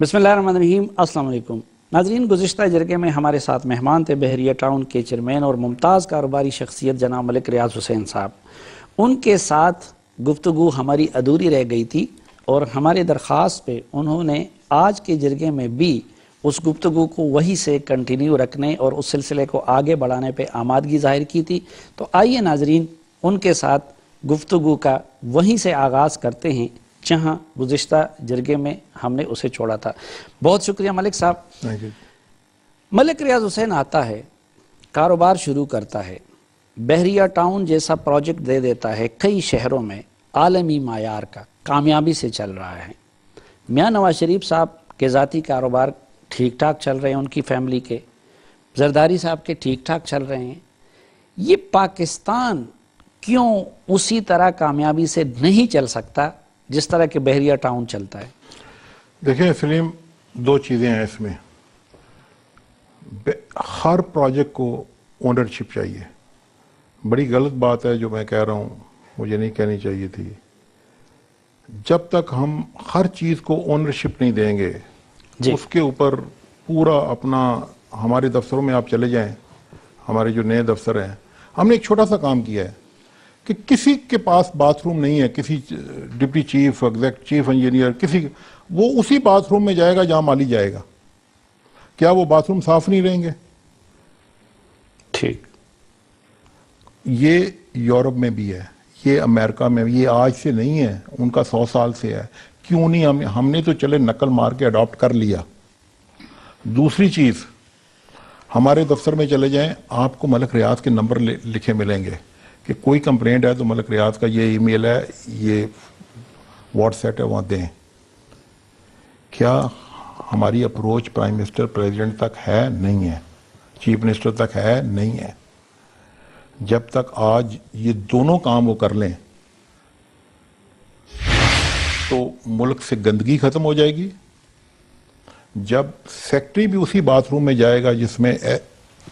بسم اللہ الرحمن الرحیم۔ السلام علیکم ناظرین، گزشتہ جرگے میں ہمارے ساتھ مہمان تھے بحریہ ٹاؤن کے چیئرمین اور ممتاز کاروباری شخصیت جناب ملک ریاض حسین صاحب۔ ان کے ساتھ گفتگو ہماری ادھوری رہ گئی تھی اور ہمارے درخواست پہ انہوں نے آج کے جرگے میں بھی اس گفتگو کو وہی سے کنٹینیو رکھنے اور اس سلسلے کو آگے بڑھانے پہ آمادگی ظاہر کی تھی۔ تو آئیے ناظرین ان کے ساتھ گفتگو کا وہیں سے آغاز کرتے ہیں جہاں گزشتہ جرگے میں ہم نے اسے چھوڑا تھا۔ بہت شکریہ ملک صاحب۔ ملک ریاض حسین آتا ہے، کاروبار شروع کرتا ہے، بحریہ ٹاؤن جیسا پروجیکٹ دے دیتا ہے، کئی شہروں میں عالمی معیار کا کامیابی سے چل رہا ہے۔ میاں نواز شریف صاحب کے ذاتی کاروبار ٹھیک ٹھاک چل رہے ہیں، ان کی فیملی کے، زرداری صاحب کے ٹھیک ٹھاک چل رہے ہیں۔ یہ پاکستان کیوں اسی طرح کامیابی سے نہیں چل سکتا جس طرح کہ بحریہ ٹاؤن چلتا ہے؟ دیکھیں سلیم، دو چیزیں ہیں اس میں۔ ہر پروجیکٹ کو اونرشپ چاہیے۔ بڑی غلط بات ہے جو میں کہہ رہا ہوں، مجھے نہیں کہنی چاہیے تھی۔ جب تک ہم ہر چیز کو اونرشپ نہیں دیں گے، اس کے اوپر پورا اپنا، ہمارے دفتروں میں آپ چلے جائیں، ہمارے جو نئے دفتر ہیں، ہم نے ایک چھوٹا سا کام کیا ہے کہ کسی کے پاس باتھ روم نہیں ہے، کسی ڈپٹی چیف چیف انجینئر، وہ اسی باتھ روم میں جائے گا جہاں مالی جائے گا۔ کیا وہ باتھ روم صاف نہیں رہیں گے؟ ٹھیک۔ یہ یورپ میں بھی ہے، یہ امریکہ میں، یہ آج سے نہیں ہے، ان کا 100 سال سے ہے۔ کیوں نہیں ہم نے تو چلے نقل مار کے اڈاپٹ کر لیا۔ دوسری چیز، ہمارے دفتر میں چلے جائیں، آپ کو ملک ریاض کے نمبر لکھے ملیں گے کہ کوئی کمپلینٹ ہے تو ملک ریاض کا یہ ای میل ہے، یہ واٹس ایپ ہے، وہاں دیں۔ کیا ہماری اپروچ پرائم منسٹر پریزیڈنٹ تک ہے؟ نہیں ہے۔ چیف منسٹر تک ہے؟ نہیں ہے۔ جب تک آج یہ دونوں کام وہ کر لیں تو ملک سے گندگی ختم ہو جائے گی۔ جب سیکٹری بھی اسی باتھ روم میں جائے گا جس میں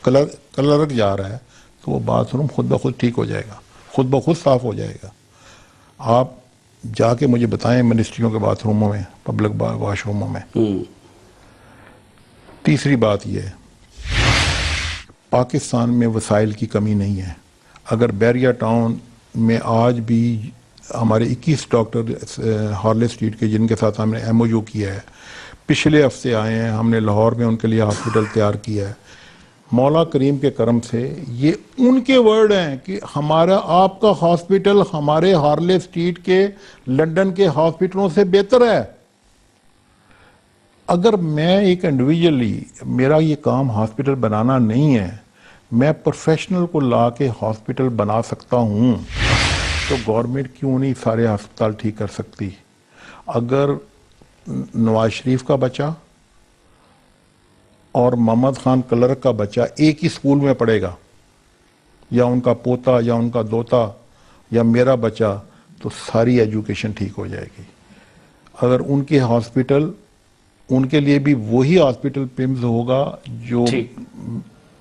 کلرک جا رہا ہے، تو وہ باتھ روم خود بخود ٹھیک ہو جائے گا، خود بخود صاف ہو جائے گا۔ آپ جا کے مجھے بتائیں منسٹریوں کے باتھ روموں میں، پبلک واش روموں میں۔ تیسری بات یہ ہے، پاکستان میں وسائل کی کمی نہیں ہے۔ اگر بحریہ ٹاؤن میں آج بھی ہمارے 21 ڈاکٹر ہارلے اسٹریٹ کے، جن کے ساتھ ہم نے ایم او یو کیا ہے، پچھلے ہفتے آئے ہیں، ہم نے لاہور میں ان کے لیے ہاسپٹل تیار کیا ہے۔ مولا کریم کے کرم سے، یہ ان کے ورڈ ہیں کہ ہمارا آپ کا ہاسپٹل ہمارے ہارلے اسٹریٹ کے، لنڈن کے ہاسپٹلوں سے بہتر ہے۔ اگر میں ایک انڈیویجولی، میرا یہ کام ہاسپٹل بنانا نہیں ہے، میں پروفیشنل کو لا کے ہاسپٹل بنا سکتا ہوں، تو گورنمنٹ کیوں نہیں سارے ہسپتال ٹھیک کر سکتی؟ اگر نواز شریف کا بچہ اور محمد خان کلرک کا بچہ ایک ہی اسکول میں پڑھے گا، یا ان کا پوتا یا ان کا دوتا یا میرا بچہ، تو ساری ایجوکیشن ٹھیک ہو جائے گی۔ اگر ان کے ہاسپٹل، ان کے لیے بھی وہی ہاسپٹل پیمز ہوگا جو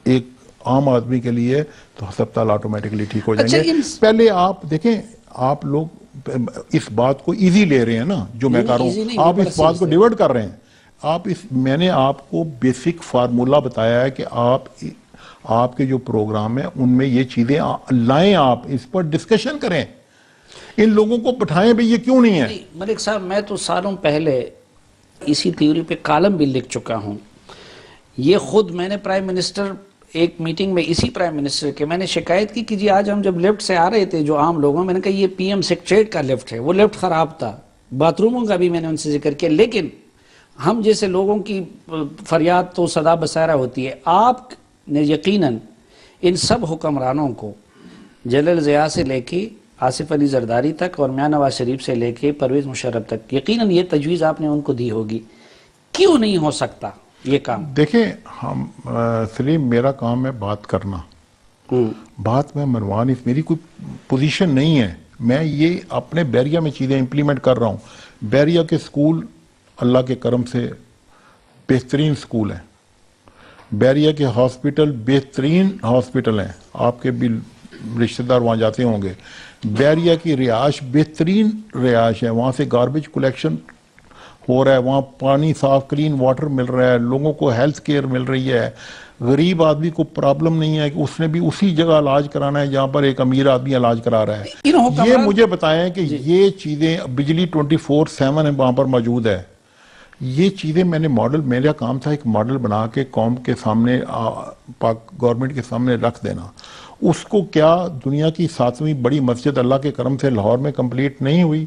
ایک عام آدمی کے لیے، تو ہسپتال آٹومیٹکلی ٹھیک ہو جائیں گے۔ پہلے آپ دیکھیں، آپ لوگ اس بات کو ایزی لے رہے ہیں نا، جو میں کہہ رہا ہوں، آپ اس بات کو ڈیورٹ کر رہے ہیں۔ میں نے آپ کو بیسک فارمولا بتایا ہے کہ آپ کے جو پروگرام ہیں ان میں یہ چیزیں لائیں، آپ اس پر ڈسکشن کریں، ان لوگوں کو بٹھائیں بھی یہ کیوں نہیں ہے۔ ملک صاحب، میں تو سالوں پہلے اسی تھیوری پہ کالم بھی لکھ چکا ہوں۔ یہ خود میں نے پرائم منسٹر، ایک میٹنگ میں اسی پرائم منسٹر کے، میں نے شکایت کی کہ جی آج ہم جب لیفٹ سے آ رہے تھے جو عام لوگوں، میں نے کہا یہ پی ایم سیکریٹریٹ کا لیفٹ ہے، وہ لیفٹ خراب تھا، باتھ روموں کا بھی میں نے ان سے ذکر کیا، لیکن ہم جیسے لوگوں کی فریاد تو صدا بسارہ ہوتی ہے۔ آپ نے یقیناً ان سب حکمرانوں کو، جنرل ضیاء سے لے کے آصف علی زرداری تک اور میاں نواز شریف سے لے کے پرویز مشرف تک، یقیناً یہ تجویز آپ نے ان کو دی ہوگی، کیوں نہیں ہو سکتا یہ کام؟ دیکھیں سلیم، میرا کام ہے بات کرنا، بات میں منوانی، میری کوئی پوزیشن نہیں ہے۔ میں یہ اپنے بحریہ میں چیزیں امپلیمنٹ کر رہا ہوں۔ بحریہ کے سکول اللہ کے کرم سے بہترین سکول ہیں، بحریہ کے ہاسپٹل بہترین ہاسپٹل ہیں، آپ کے بھی رشتہ دار وہاں جاتے ہوں گے۔ بحریہ کی رہائش بہترین رہائش ہے، وہاں سے گاربیج کلیکشن ہو رہا ہے, وہاں پانی صاف کلین واٹر مل رہا ہے, لوگوں کو ہیلتھ کیئر مل رہی ہے, غریب آدمی کو پرابلم نہیں ہے کہ اس نے بھی اسی جگہ علاج کرانا ہے جہاں پر ایک امیر آدمی علاج کرا رہا ہے. یہ مجھے بتائیں کہ یہ چیزیں, بجلی 24/7 وہاں پر موجود ہے, یہ چیزیں میں نے ماڈل, میرا کام تھا ایک ماڈل بنا کے قوم کے سامنے, پاک گورنمنٹ کے سامنے رکھ دینا. اس کو کیا دنیا کی 7ویں بڑی مسجد اللہ کے کرم سے لاہور میں کمپلیٹ نہیں ہوئی؟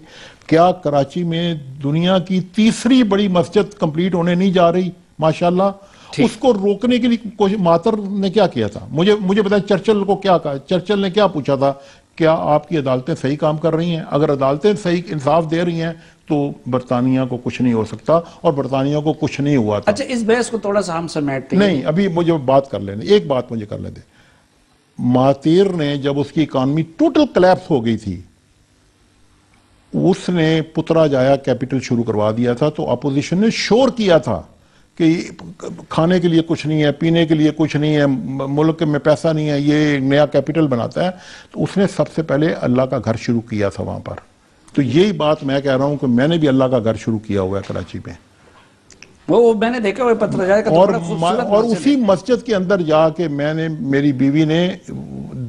کیا کراچی میں دنیا کی 3ری بڑی مسجد کمپلیٹ ہونے نہیں جا رہی ماشاءاللہ؟ اس کو روکنے کے لیے ماتر نے کیا کیا تھا؟ مجھے بتائیں چرچل کو کیا کہا؟ چرچل نے کیا پوچھا تھا؟ کیا آپ کی عدالتیں صحیح کام کر رہی ہیں؟ اگر عدالتیں صحیح انصاف دے رہی ہیں تو برطانیہ کو کچھ نہیں ہو سکتا, اور برطانیہ کو کچھ نہیں ہوا تھا. اچھا, اس بحث کو تھوڑا سا ہم سمیٹتے ہیں. نہیں, ابھی مجھے بات کر لینے, ایک بات مجھے کر لیتے. مہاتیر نے جب اس کی اکانومی ٹوٹل کلیپس ہو گئی تھی, اس نے پترا جایا کیپٹل شروع کروا دیا تھا, تو اپوزیشن نے شور کیا تھا کہ کھانے کے لیے کچھ نہیں ہے, پینے کے لیے کچھ نہیں ہے, ملک میں پیسہ نہیں ہے, یہ نیا کیپٹل بناتا ہے. تو اس نے سب سے پہلے اللہ کا گھر شروع کیا تھا وہاں پر. تو یہی بات میں کہہ رہا ہوں کہ میں نے بھی اللہ کا گھر شروع کیا ہوا ہے کراچی میں. وہ میں نے دیکھا ہوئے پتر جائے کا, اور اسی مسجد کے اندر جا کے میں نے, میری بیوی نے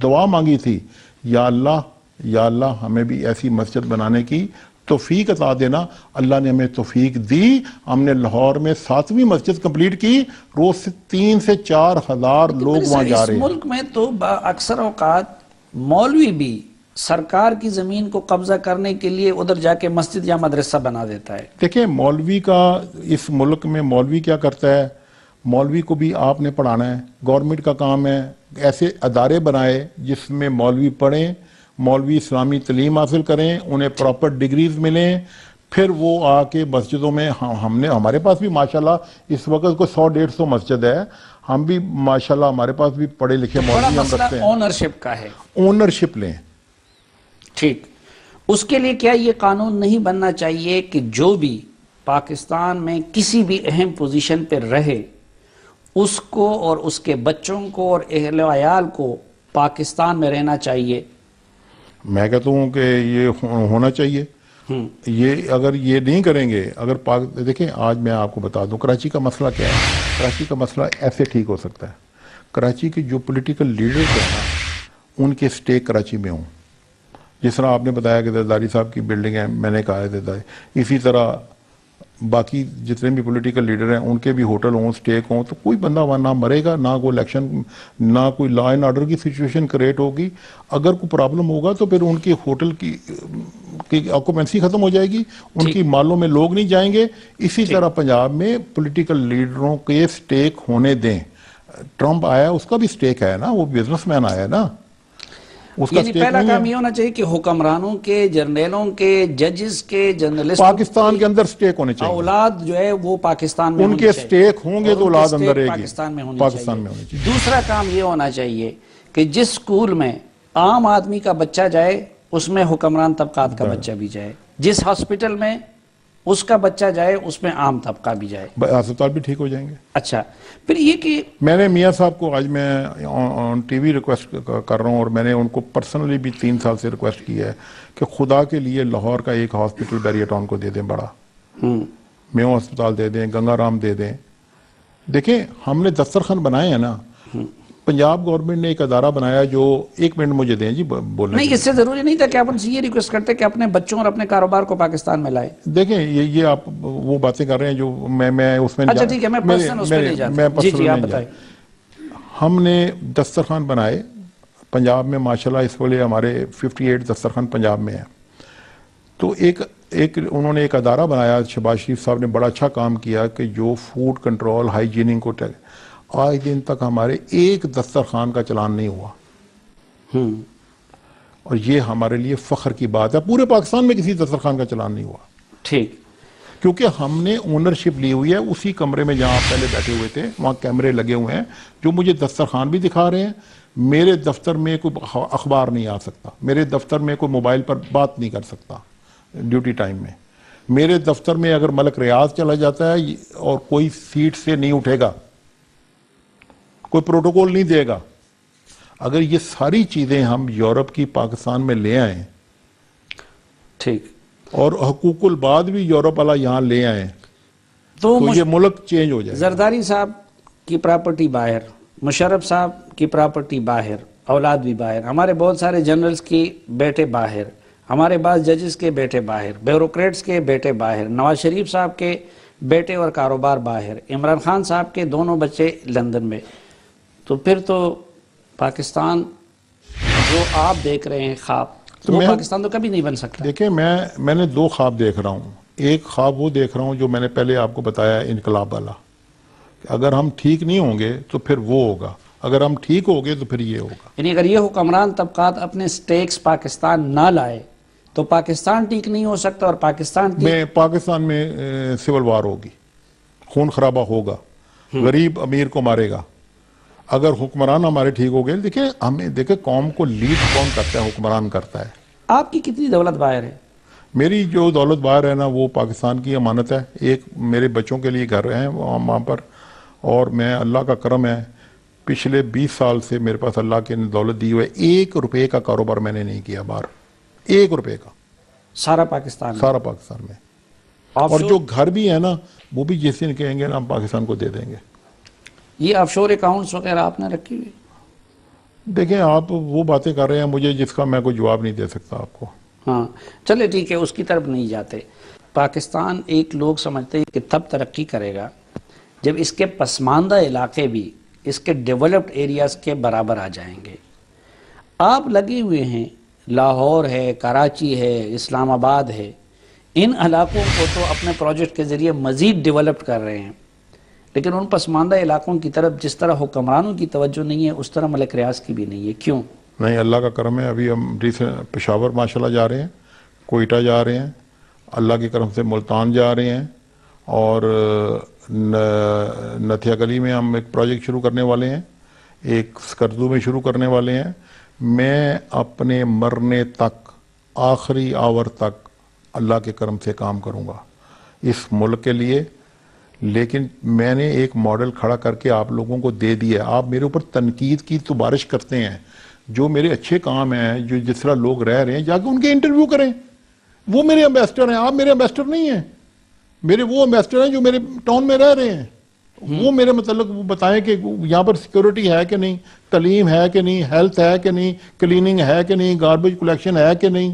دعا مانگی تھی, یا اللہ ہمیں بھی ایسی مسجد بنانے کی توفیق عطا دینا. اللہ نے ہمیں توفیق دی, ہم نے لاہور میں 7ویں مسجد کمپلیٹ کی. روز سے 3 سے 4 ہزار لوگ وہاں جا رہے ہیں. اس ملک میں تو اکثر اوقات مولوی بھی سرکار کی زمین کو قبضہ کرنے کے لیے ادھر جا کے مسجد یا مدرسہ بنا دیتا ہے. دیکھیں مولوی کا, اس ملک میں مولوی کیا کرتا ہے, مولوی کو بھی آپ نے پڑھانا ہے. گورنمنٹ کا کام ہے ایسے ادارے بنائے جس میں مولوی پڑھیں, مولوی اسلامی تعلیم حاصل کریں, انہیں پراپر ڈگریز ملیں, پھر وہ آ کے مسجدوں میں, ہمارے پاس بھی ماشاءاللہ اس وقت کوئی 100-150 مسجد ہے, ہم بھی ماشاءاللہ ہمارے پاس بھی پڑھے لکھے مولوی ہم رکھتے ہیں. اونرشپ کا ہے, اونرشپ لیں. ٹھیک, اس کے لیے کیا یہ قانون نہیں بننا چاہیے کہ جو بھی پاکستان میں کسی بھی اہم پوزیشن پہ رہے اس کو اور اس کے بچوں کو اور اہل و عیال کو پاکستان میں رہنا چاہیے؟ میں کہتا ہوں کہ یہ ہونا چاہیے. یہ اگر یہ نہیں کریں گے, اگر دیکھیں آج میں آپ کو بتا دوں کراچی کا مسئلہ کیا ہے. کراچی کا مسئلہ ایسے ٹھیک ہو سکتا ہے, کراچی کے جو پولیٹیکل لیڈرز ہیں نا, ان کے سٹیک کراچی میں ہوں. جس طرح آپ نے بتایا کہ زرداری صاحب کی بلڈنگ ہے, میں نے کہا ہے زرداری, اسی طرح باقی جتنے بھی پولیٹیکل لیڈر ہیں ان کے بھی ہوٹل ہوں, سٹیک ہوں, تو کوئی بندہ وہاں نہ مرے گا, نہ کوئی الیکشن, نہ کوئی لا اینڈ آرڈر کی سچویشن کریٹ ہوگی. اگر کوئی پرابلم ہوگا تو پھر ان کی ہوٹل کی آکوپینسی ختم ہو جائے گی, ان کی مالوں میں لوگ نہیں جائیں گے. اسی طرح پنجاب میں پولیٹیکل لیڈروں کے سٹیک ہونے دیں. ٹرمپ آیا, اس کا بھی سٹیک ہے نا, وہ بزنس مین آیا نا, یعنی پہلا کام یہ ہونا چاہیے کہ حکمرانوں کے, جرنیلوں کے, ججز کے, جرنلسٹ پاکستان کے اندر سٹیک ہونے چاہیے. اولاد جو ہے وہ پاکستان میں ان کے سٹیک ہوں گے تو اولاد اندر رہے گی, پاکستان میں ہونی چاہیے. دوسرا کام یہ ہونا چاہیے کہ جس سکول میں عام آدمی کا بچہ جائے اس میں حکمران طبقات کا بچہ بھی جائے, جس ہاسپٹل میں اس کا بچہ جائے اس میں عام طبقہ بھی جائے, ہسپتال بھی ٹھیک ہو جائیں گے. اچھا, پھر یہ کہ میں نے میاں صاحب کو آج میں آن ٹی وی ریکویسٹ کر رہا ہوں, اور میں نے ان کو پرسنلی بھی 3 سال سے ریکویسٹ کی ہے کہ خدا کے لیے لاہور کا ایک ہاسپٹل بیریا ٹاؤن کو دے دیں, بڑا میو ہسپتال دے دیں, گنگا رام دے دیں. دیکھیں ہم نے دسترخوان بنائے ہیں نا, پنجاب گورنمنٹ نے ایک ادارہ بنایا جو, 1 منٹ مجھے دیں جی بولنے. نہیں, اس سے ضروری نہیں تھا کہ آپ ان سے یہ ریکویسٹ کرتے کہ اپنے بچوں اور اپنے کاروبار کو پاکستان میں لائے. دیکھیں یہ آپ وہ باتیں کر رہے ہیں جو میں اس میں, اچھا ٹھیک ہے, میں پرسنل اس پہ نہیں جاتا. جی جی آپ بتائیں. ہم نے دسترخوان بنائے پنجاب میں ماشاءاللہ, اس والے ہمارے 58 دسترخوان پنجاب میں ہیں. تو ایک انہوں نے ایک ادارہ بنایا, شہباز شریف صاحب نے بڑا اچھا کام کیا کہ جو فوڈ کنٹرول ہائیجیننگ کو, آج دن تک ہمارے ایک دسترخوان کا چلان نہیں ہوا, اور یہ ہمارے لیے فخر کی بات ہے. پورے پاکستان میں کسی دسترخوان کا چلان نہیں ہوا. ٹھیک, کیونکہ ہم نے اونرشپ لی ہوئی ہے. اسی کمرے میں جہاں آپ پہلے بیٹھے ہوئے تھے وہاں کیمرے لگے ہوئے ہیں جو مجھے دسترخوان بھی دکھا رہے ہیں. میرے دفتر میں کوئی اخبار نہیں آ سکتا, میرے دفتر میں کوئی موبائل پر بات نہیں کر سکتا ڈیوٹی ٹائم میں. میرے دفتر میں اگر ملک ریاض چلا جاتا ہے اور کوئی سیٹ سے نہیں اٹھے گا, کوئی پروٹوکول نہیں دے گا. اگر یہ ساری چیزیں ہم یورپ کی پاکستان میں لے آئیں, ٹھیک, اور حقوق الباد بھی یورپ والا یہاں لے آئیں تو یہ ملک چینج ہو جائے. زرداری صاحب کی پراپرٹی باہر، مشرف صاحب کی پراپرٹی باہر، اولاد بھی باہر، ہمارے بہت سارے جنرلز کی بیٹے باہر، ہمارے بعض ججز کے بیٹے باہر، بیوروکریٹس کے بیٹے باہر، نواز شریف صاحب کے بیٹے اور کاروبار باہر، عمران خان صاحب کے دونوں بچے لندن میں. تو پھر تو پاکستان جو آپ دیکھ رہے ہیں خواب، وہ پاکستان تو کبھی نہیں بن سکتا. دیکھیں میں نے دو خواب دیکھ رہا ہوں. ایک خواب وہ دیکھ رہا ہوں جو میں نے پہلے آپ کو بتایا انقلاب والا، کہ اگر ہم ٹھیک نہیں ہوں گے تو پھر وہ ہوگا، اگر ہم ٹھیک ہوں گے تو پھر یہ ہوگا. یعنی اگر یہ حکمران طبقات اپنے سٹیکس پاکستان نہ لائے تو پاکستان ٹھیک نہیں ہو سکتا، اور پاکستان میں سول وار ہوگی، خون خرابہ ہوگا، غریب امیر کو مارے گا. اگر حکمران ہمارے ٹھیک ہو گئے، دیکھیں قوم کو لیڈ کون کرتا ہے؟ حکمران کرتا ہے. آپ کی کتنی دولت باہر ہے؟ میری جو دولت باہر ہے نا وہ پاکستان کی امانت ہے. ایک میرے بچوں کے لیے گھر ہیں وہاں پر، اور میں اللہ کا کرم ہے پچھلے 20 سال سے میرے پاس اللہ کی دولت دی ہوئے. 1 روپے کا کاروبار میں نے نہیں کیا باہر، 1 روپے کا. سارا پاکستان میں. اور جو گھر بھی ہے نا وہ بھی جس دن کہیں گے نا ہم پاکستان کو دے دیں گے. یہ آف شور اکاؤنٹس وغیرہ آپ نے رکھی ہوئی؟ دیکھیں آپ وہ باتیں کر رہے ہیں مجھے جس کا میں کوئی جواب نہیں دے سکتا آپ کو. ہاں چلے ٹھیک ہے، اس کی طرف نہیں جاتے. پاکستان ایک لوگ سمجھتے ہیں کہ تب ترقی کرے گا جب اس کے پسماندہ علاقے بھی اس کے ڈیولپڈ ایریاز کے برابر آ جائیں گے. آپ لگے ہوئے ہیں، لاہور ہے، کراچی ہے، اسلام آباد ہے، ان علاقوں کو تو اپنے پروجیکٹ کے ذریعے مزید ڈیولپ کر رہے ہیں، لیکن ان پسماندہ علاقوں کی طرف جس طرح حکمرانوں کی توجہ نہیں ہے اس طرح ملک ریاض کی بھی نہیں ہے. کیوں؟ نہیں، اللہ کا کرم ہے. ابھی ہم پشاور ماشاءاللہ جا رہے ہیں، کوئٹہ جا رہے ہیں، اللہ کی کرم سے ملتان جا رہے ہیں، اور نتھیا گلی میں ہم ایک پروجیکٹ شروع کرنے والے ہیں، ایک سکردو میں شروع کرنے والے ہیں. میں اپنے مرنے تک، آخری آور تک اللہ کے کرم سے کام کروں گا اس ملک کے لیے. لیکن میں نے ایک ماڈل کھڑا کر کے آپ لوگوں کو دے دیا. آپ میرے اوپر تنقید کی تو بارش کرتے ہیں. جو میرے اچھے کام ہیں، جو جس طرح لوگ رہ رہے ہیں، جا کے ان کے انٹرویو کریں. وہ میرے امبیسڈر ہیں، آپ میرے امبیسڈر نہیں ہیں. میرے وہ امبیسڈر ہیں جو میرے ٹاؤن میں رہ رہے ہیں. وہ میرے متعلق بتائیں کہ یہاں پر سیکورٹی ہے کہ نہیں، تعلیم ہے کہ نہیں، ہیلتھ ہے کہ نہیں، کلیننگ ہے کہ نہیں، گاربیج کلیکشن ہے کہ نہیں،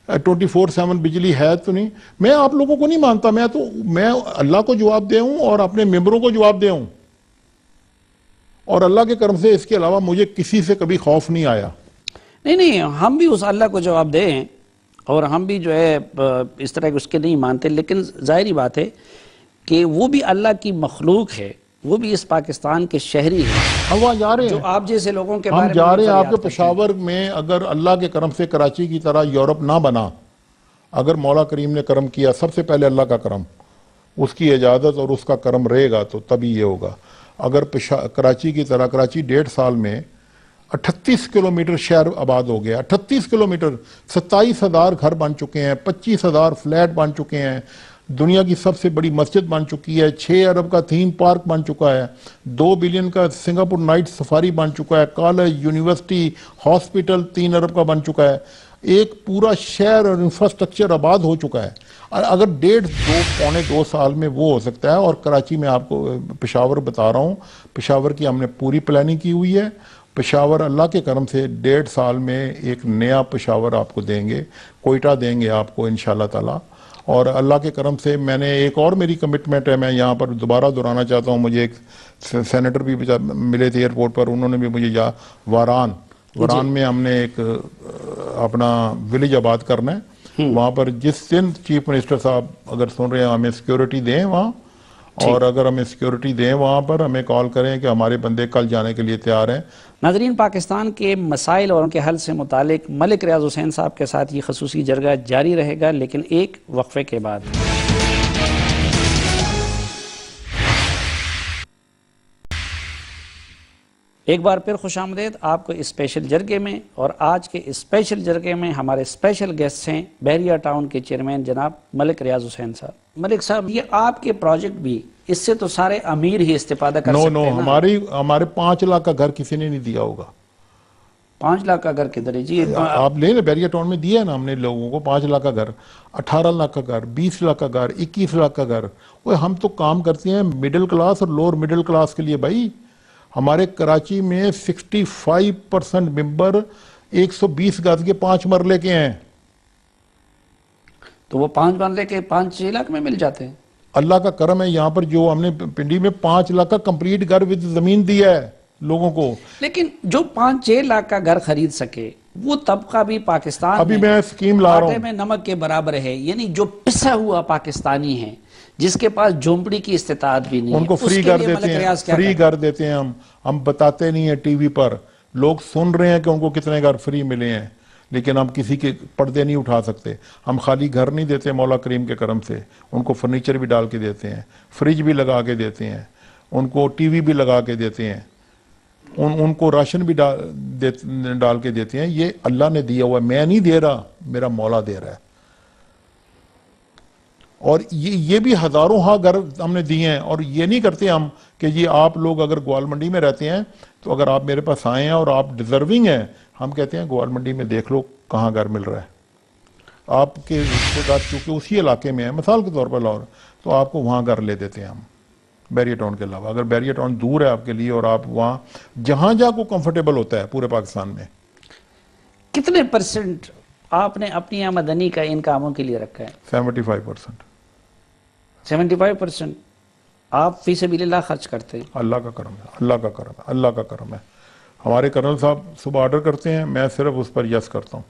24/7 بجلی ہے تو نہیں. میں آپ لوگوں کو نہیں مانتا. میں اللہ کو جواب دے ہوں اور اپنے ممبروں کو جواب دے ہوں، اور اللہ کے کرم سے اس کے علاوہ مجھے کسی سے کبھی خوف نہیں آیا. نہیں، ہم بھی اس اللہ کو جواب دیں، اور ہم بھی جو ہے اس طرح اس کے نہیں مانتے. لیکن ظاہری بات ہے کہ وہ بھی اللہ کی مخلوق ہے، وہ بھی اس پاکستان کے شہری ہیں. ہم وہاں جا رہے ہیں، جو آپ جیسے لوگوں کے بارے ہم میں جا رہے ہیں. آپ کے پشاور میں اگر اللہ کے کرم سے کراچی کی طرح یورپ نہ بنا، اگر مولا کریم نے کرم کیا، سب سے پہلے اللہ کا کرم، اس کی اجازت اور اس کا کرم رہے گا تو تبھی یہ ہوگا. اگر کراچی کی طرح، کراچی 1.5 سال میں 38 کلومیٹر شہر آباد ہو گیا. 38 کلومیٹر، 27,000 گھر بن چکے ہیں، 25,000 فلیٹ بن چکے ہیں، دنیا کی سب سے بڑی مسجد بن چکی ہے، 6 ارب کا تھیم پارک بن چکا ہے، 2 بلین کا سنگاپور نائٹ سفاری بن چکا ہے، کالج، یونیورسٹی، ہاسپٹل 3 ارب کا بن چکا ہے. ایک پورا شہر اور انفراسٹرکچر آباد ہو چکا ہے. اگر 1.5-2 سال میں وہ ہو سکتا ہے. اور کراچی میں آپ کو پشاور بتا رہا ہوں، پشاور کی ہم نے پوری پلاننگ کی ہوئی ہے. پشاور اللہ کے کرم سے 1.5 سال میں ایک نیا پشاور آپ کو دیں گے. کوئٹہ دیں گے آپ کو انشاءاللہ تعالی. اور اللہ کے کرم سے میں نے ایک اور میری کمٹمنٹ ہے، میں یہاں پر دوبارہ دہرانا چاہتا ہوں. مجھے ایک سینیٹر بھی ملے تھے ایئرپورٹ پر، انہوں نے بھی مجھے واران میں ہم نے ایک اپنا ولیج آباد کرنا ہے. وہاں پر جس دن چیف منسٹر صاحب اگر سن رہے ہیں ہمیں سیکیورٹی دیں وہاں، اور اگر ہمیں سیکیورٹی دیں وہاں پر، ہمیں کال کریں کہ ہمارے بندے کل جانے کے لیے تیار ہیں. ناظرین، پاکستان کے مسائل اور ان کے حل سے متعلق ملک ریاض حسین صاحب کے ساتھ یہ خصوصی جرگہ جاری رہے گا، لیکن ایک وقفے کے بعد. ایک بار پھر خوش آمدید آپ کو اسپیشل جرگے میں. اور آج کے اسپیشل جرگے میں ہمارے اسپیشل گیسٹ ہیں بحریہ ٹاؤن کے چیئرمین جناب ملک ریاض حسین صاحب. ملک صاحب، یہ آپ کے پروجیکٹ بھی اس سے تو سارے امیر ہی استفادہ کر سکتے ہیں. ہمارے 5 لاکھ کا گھر کسی نے نہیں دیا ہوگا. 5 لاکھ کا گھر کدھر ہے جی؟ آپ لے لیں، بیریا ٹاؤن میں دیا ہے نا ہم نے لوگوں کو 5 لاکھ کا گھر، 18 لاکھ کا گھر، 20 لاکھ کا گھر، 21 لاکھ کا گھر. وہ ہم تو کام کرتے ہیں مڈل کلاس اور لوور مڈل کلاس کے لیے بھائی. ہمارے کراچی میں 65% ممبر 120 گز کے 5 مرلے کے ہیں. تو وہ 5 مرلے کے 5-6 لاکھ میں مل جاتے ہیں. اللہ کا کرم ہے یہاں پر جو ہم نے پنڈی میں 5 لاکھ کا کمپلیٹ گھر وچ زمین دیا ہے لوگوں کو. لیکن جو 5-6 لاکھ کا گھر خرید سکے وہ طبقہ بھی پاکستان ابھی میں اسکیم لا رہا آٹے ہوں، میں نمک کے برابر ہے. یعنی جو پسا ہوا پاکستانی ہے جس کے پاس جھونپڑی کی استطاعت بھی نہیں ان ہے، کو اس فری کے گھر لیے دیتے ملک ہیں، ریاض کیا فری کرے؟ گھر دیتے ہیں. ہم بتاتے نہیں ہیں ٹی وی پر، لوگ سن رہے ہیں کہ ان کو کتنے گھر فری ملے ہیں، لیکن ہم کسی کے پردے نہیں اٹھا سکتے. ہم خالی گھر نہیں دیتے مولا کریم کے کرم سے، ان کو فرنیچر بھی ڈال کے دیتے ہیں، فریج بھی لگا کے دیتے ہیں، ان کو ٹی وی بھی لگا کے دیتے ہیں، ان کو راشن بھی ڈال کے دیتے ہیں. یہ اللہ نے دیا ہوا ہے، میں نہیں دے رہا، میرا مولا دے رہا ہے. اور یہ بھی ہزاروں ہاں گھر ہم نے دیے ہیں. اور یہ نہیں کرتے ہم کہ جی آپ لوگ اگر گوال منڈی میں رہتے ہیں تو اگر آپ میرے پاس آئے ہیں اور آپ ڈیزرونگ ہیں، ہم کہتے ہیں گوال منڈی میں دیکھ لو کہاں گھر مل رہا ہے. آپ کے رشتے دار چونکہ اسی علاقے میں ہیں، مثال کے طور پر لاہور، تو آپ کو وہاں گھر لے دیتے ہیں ہم بیریا ٹاؤن کے علاوہ. اگر بیریا ٹاؤن دور ہے آپ کے لیے اور آپ وہاں جہاں کو کمفرٹیبل ہوتا ہے پورے پاکستان میں. کتنے پرسنٹ آپ نے اپنی آمدنی کا ان کاموں کے لیے رکھا ہے؟ 75%. 75% آپ فی سبیل اللہ خرچ کرتے ہیں؟ اللہ کا کرم ہے، اللہ کا کرم ہے، اللہ کا کرم ہے. ہمارے کرنل صاحب صبح آرڈر کرتے ہیں، میں صرف اس پر یس کرتا ہوں.